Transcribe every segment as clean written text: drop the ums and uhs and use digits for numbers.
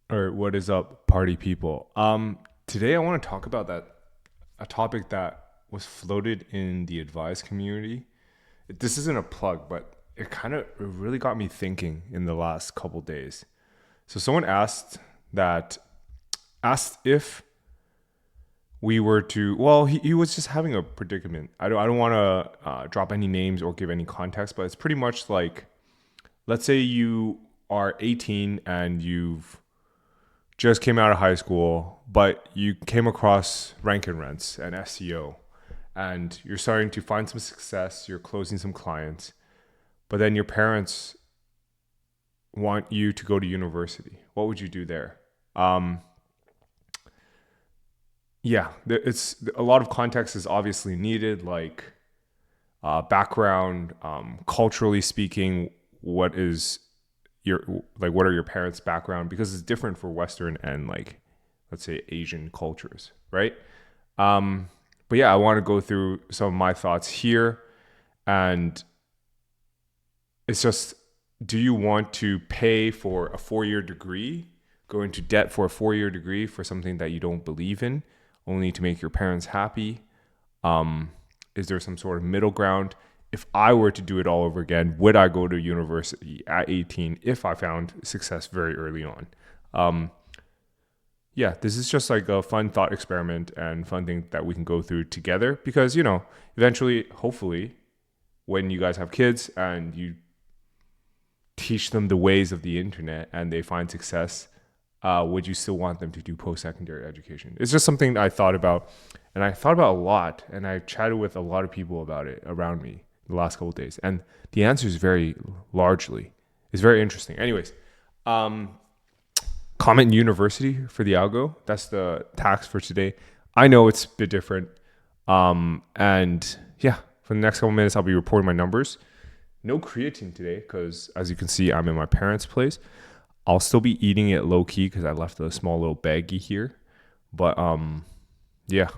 All right, what is up, party people? Today I want to talk about a topic that was floated in the advice community. This isn't a plug, but it really got me thinking in the last couple days. So someone asked if we were to, well, he was just having a predicament. I don't want to drop any names or give any context, but it's pretty much like, let's say you are 18 and you've just came out of high school, but you came across rank and rents and SEO, and you're starting to find some success, you're closing some clients, but then your parents want you to go to university. What would you do there? Um, it's a lot of context is obviously needed, like background, culturally speaking, what is your what are your parents' background? Because it's different for Western and like let's say Asian cultures, right? Um, but yeah, I want to go through some of my thoughts here, and it's just, do you want to pay for a 4 year degree, go into debt for a 4 year degree for something that you don't believe in, only to make your parents happy? Um, is there some sort of middle ground? If I were to do it all over again, would I go to university at 18 if I found success very early on? Um, yeah, this is just like a fun thought experiment and fun thing that we can go through together because, eventually, hopefully, when you guys have kids and you teach them the ways of the internet and they find success, would you still want them to do post-secondary education? It's just something I thought about, and I thought about a lot, and I chatted with a lot of people about it around me the last couple of days, and the answer is it's very interesting. Anyways, um, comment university for the algo. That's the tax for today. I know it's a bit different, and yeah, for the next couple minutes, I'll be reporting my numbers. No creatine today because, as you can see, I'm in my parents' place. I'll still be eating it low key because I left a small little baggie here. But yeah.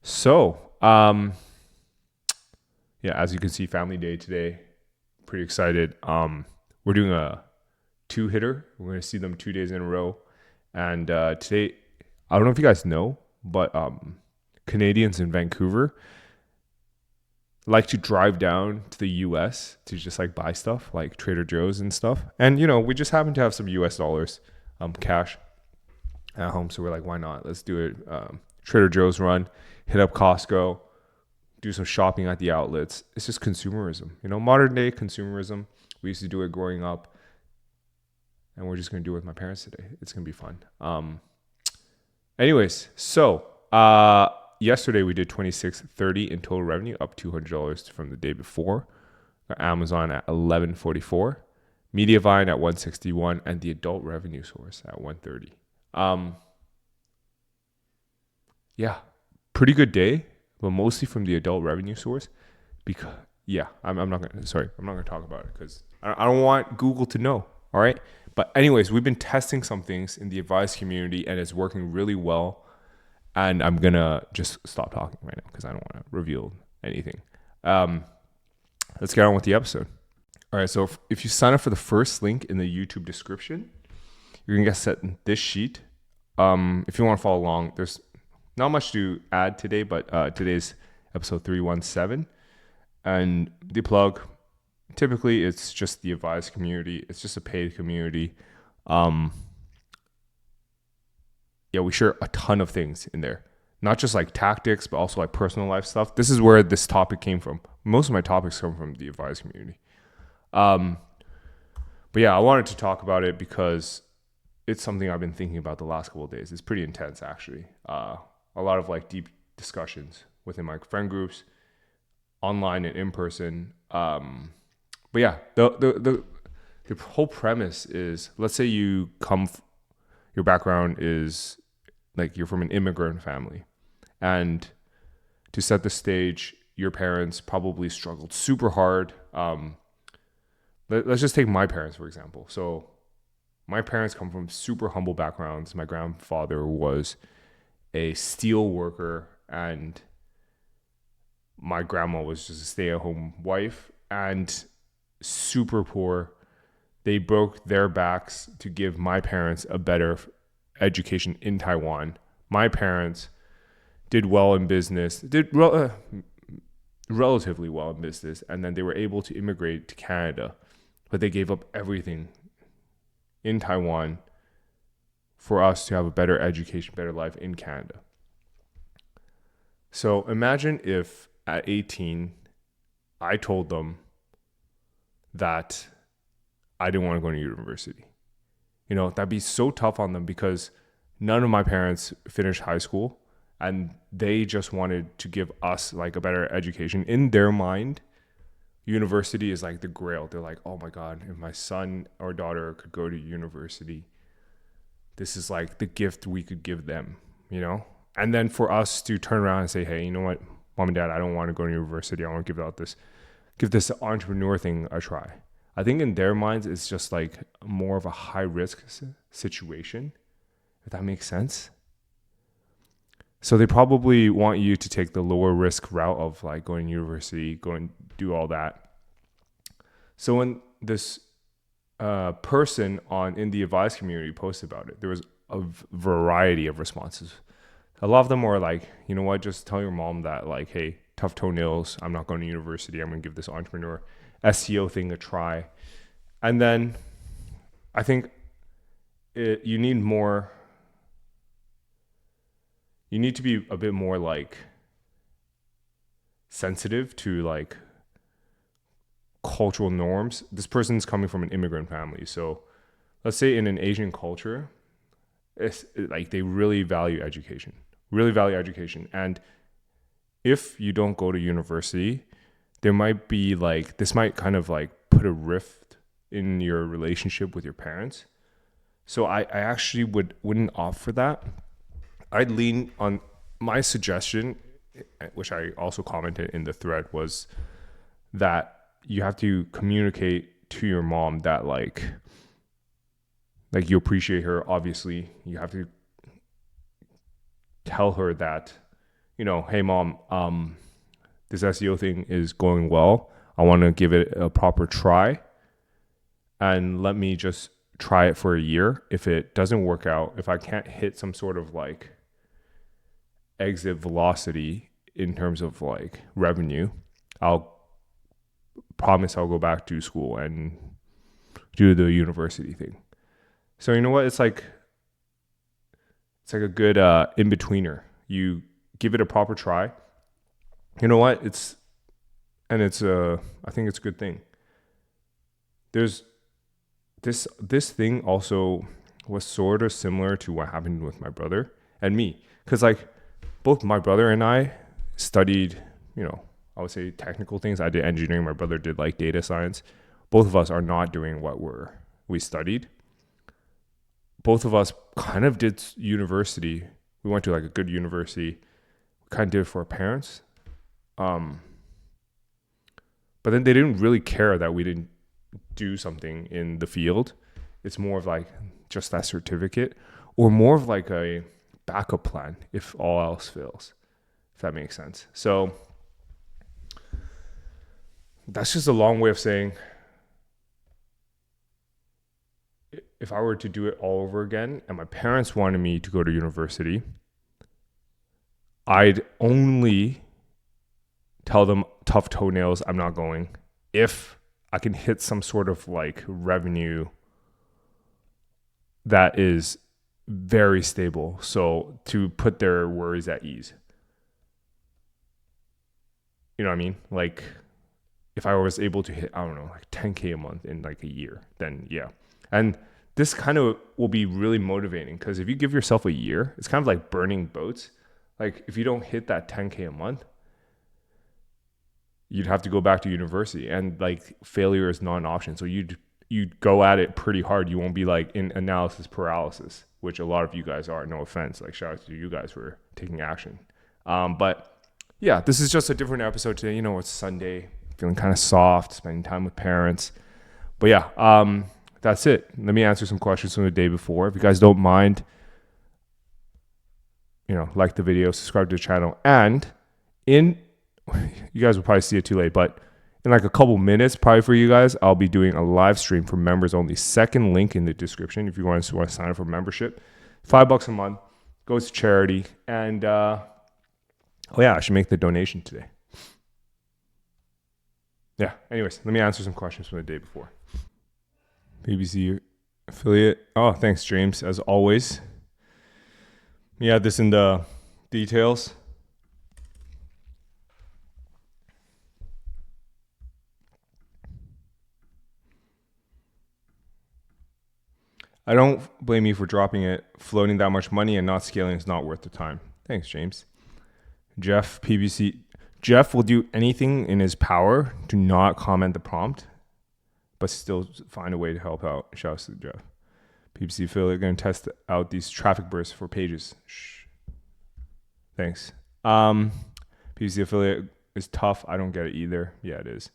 So yeah, as you can see, family day today. Pretty excited. We're doing a two hitter. We're gonna see them 2 days in a row. And today, I don't know if you guys know, but Canadians in Vancouver like to drive down to the US to just like buy stuff like Trader Joe's and stuff. And we just happen to have some US dollars cash at home, so we're like, why not? Let's do it. Trader Joe's run, hit up Costco, do some shopping at the outlets. It's just consumerism, modern day consumerism. We used to do it growing up, and we're just gonna do it with my parents today. It's gonna be fun. Anyways, so yesterday we did 2630 in total revenue, up $200 from the day before. Got Amazon at 1144, Mediavine at 161, and the adult revenue source at 130. Yeah, pretty good day, but mostly from the adult revenue source. Because yeah, I'm not gonna talk about it because I don't want Google to know. All right. But anyways, we've been testing some things in the advice community and it's working really well. And I'm gonna just stop talking right now because I don't want to reveal anything. Um, let's get on with the episode. All right, so if you sign up for the first link in the YouTube description, you're gonna get set in this sheet. If you want to follow along, there's not much to add today, but today's episode 317, and the plug. Typically, it's just the advice community. It's just a paid community. Um, yeah, we share a ton of things in there, not just like tactics, but also like personal life stuff. This is where this topic came from. Most of my topics come from the advice community. Um, but yeah, I wanted to talk about it because it's something I've been thinking about the last couple of days. It's pretty intense, actually. A lot of like deep discussions within my friend groups, online and in person. But yeah, the whole premise is, let's say your background is like you're from an immigrant family, and to set the stage, your parents probably struggled super hard. Let's just take my parents for example. So my parents come from super humble backgrounds. My grandfather was a steel worker, and my grandma was just a stay-at-home wife and super poor. They broke their backs to give my parents a better education in Taiwan. My parents did well in business, relatively well in business, and then they were able to immigrate to Canada, but they gave up everything in Taiwan for us to have a better education, better life in Canada. So imagine if at 18, I told them that I didn't want to go to university. That'd be so tough on them because none of my parents finished high school and they just wanted to give us like a better education. In their mind, university is like the grail. They're like, oh my God, if my son or daughter could go to university, this is like the gift we could give them, And then for us to turn around and say, hey, you know what, mom and dad, I don't want to go to university. I want to give this entrepreneur thing a try. I think in their minds, it's just like more of a high risk situation, if that makes sense. So they probably want you to take the lower risk route of like going to university, go and do all that. So when this person in the advice community posted about it, there was a variety of responses. A lot of them were like, you know what, just tell your mom that like, hey, tough toenails, I'm not going to university. I'm going to give this entrepreneur SEO thing a try. And then I think you need to be a bit more like sensitive to like cultural norms. This person's coming from an immigrant family. So let's say in an Asian culture, it's like they really value education. And if you don't go to university, there might be like, this might kind of like put a rift in your relationship with your parents. So I actually wouldn't opt for that. I'd lean on my suggestion, which I also commented in the thread, was that you have to communicate to your mom that like you appreciate her. Obviously, you have to tell her that, hey mom, this SEO thing is going well. I want to give it a proper try and let me just try it for a year. If it doesn't work out, if I can't hit some sort of like exit velocity in terms of like revenue, I'll promise I'll go back to school and do the university thing. So you know what? It's like a good in-betweener. You give it a proper try. You know what? I think it's a good thing. There's this thing also was sort of similar to what happened with my brother and me. Because like both my brother and I studied, I would say technical things. I did engineering. My brother did like data science. Both of us are not doing what we studied. Both of us kind of did university. We went to like a good university. We kind of did it for our parents. But then they didn't really care that we didn't do something in the field. It's more of like just that certificate, or more of like a backup plan if all else fails, if that makes sense. So that's just a long way of saying, if I were to do it all over again and my parents wanted me to go to university, I'd only tell them tough toenails, I'm not going, if I can hit some sort of like revenue that is very stable. So to put their worries at ease. You know what I mean? Like if I was able to hit, I don't know, like 10K a month in like a year, then yeah. And this kind of will be really motivating, because if you give yourself a year, it's kind of like burning boats. Like if you don't hit that 10K a month, you'd have to go back to university, and like failure is not an option. So you'd go at it pretty hard. You won't be like in analysis paralysis, which a lot of you guys are. No offense. Like shout out to you guys for taking action. But yeah, this is just a different episode today. It's Sunday, feeling kind of soft, spending time with parents. But yeah, that's it. Let me answer some questions from the day before. If you guys don't mind, like the video, subscribe to the channel, and you guys will probably see it too late, but in like a couple minutes, probably for you guys, I'll be doing a live stream for members only. Second link in the description if you want to sign up for membership. $5 a month goes to charity. And oh yeah, I should make the donation today. Yeah. Anyways, let me answer some questions from the day before. BBC affiliate. Oh, thanks, James. As always. Yeah, this in the details. I don't blame you for dropping it. Floating that much money and not scaling is not worth the time. Thanks, James. Jeff, PBC. Jeff will do anything in his power to not comment the prompt, but still find a way to help out. Shouts to Jeff. PBC affiliate going to test out these traffic bursts for pages. Shh. Thanks. PBC affiliate is tough. I don't get it either. Yeah, it is.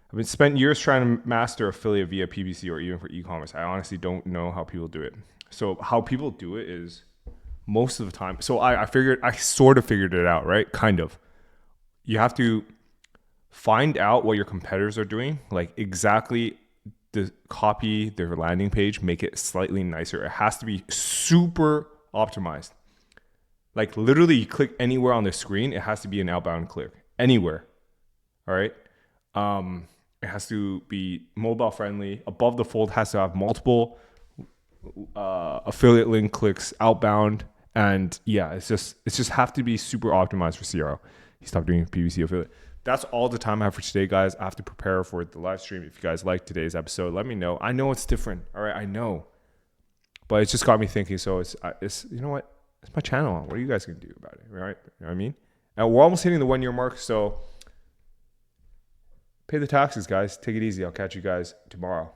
I've been spent years trying to master affiliate via PBC or even for e-commerce. I honestly don't know how people do it. So how people do it is most of the time. So I sort of figured it out, right? Kind of. You have to find out what your competitors are doing, like exactly the copy their landing page, make it slightly nicer. It has to be super optimized. Like literally you click anywhere on the screen, it has to be an outbound click. Anywhere. All right. It has to be mobile friendly. Above the fold has to have multiple affiliate link clicks outbound. And yeah, it's just have to be super optimized for CRO. He stopped doing PPC affiliate. That's all the time I have for today, guys. I have to prepare for the live stream. If you guys like today's episode, let me know. I know it's different. All right, I know. But it's just got me thinking. So it's you know what? It's my channel. What are you guys going to do about it? Right? You know what I mean? And we're almost hitting the 1 year mark. So pay the taxes, guys. Take it easy. I'll catch you guys tomorrow.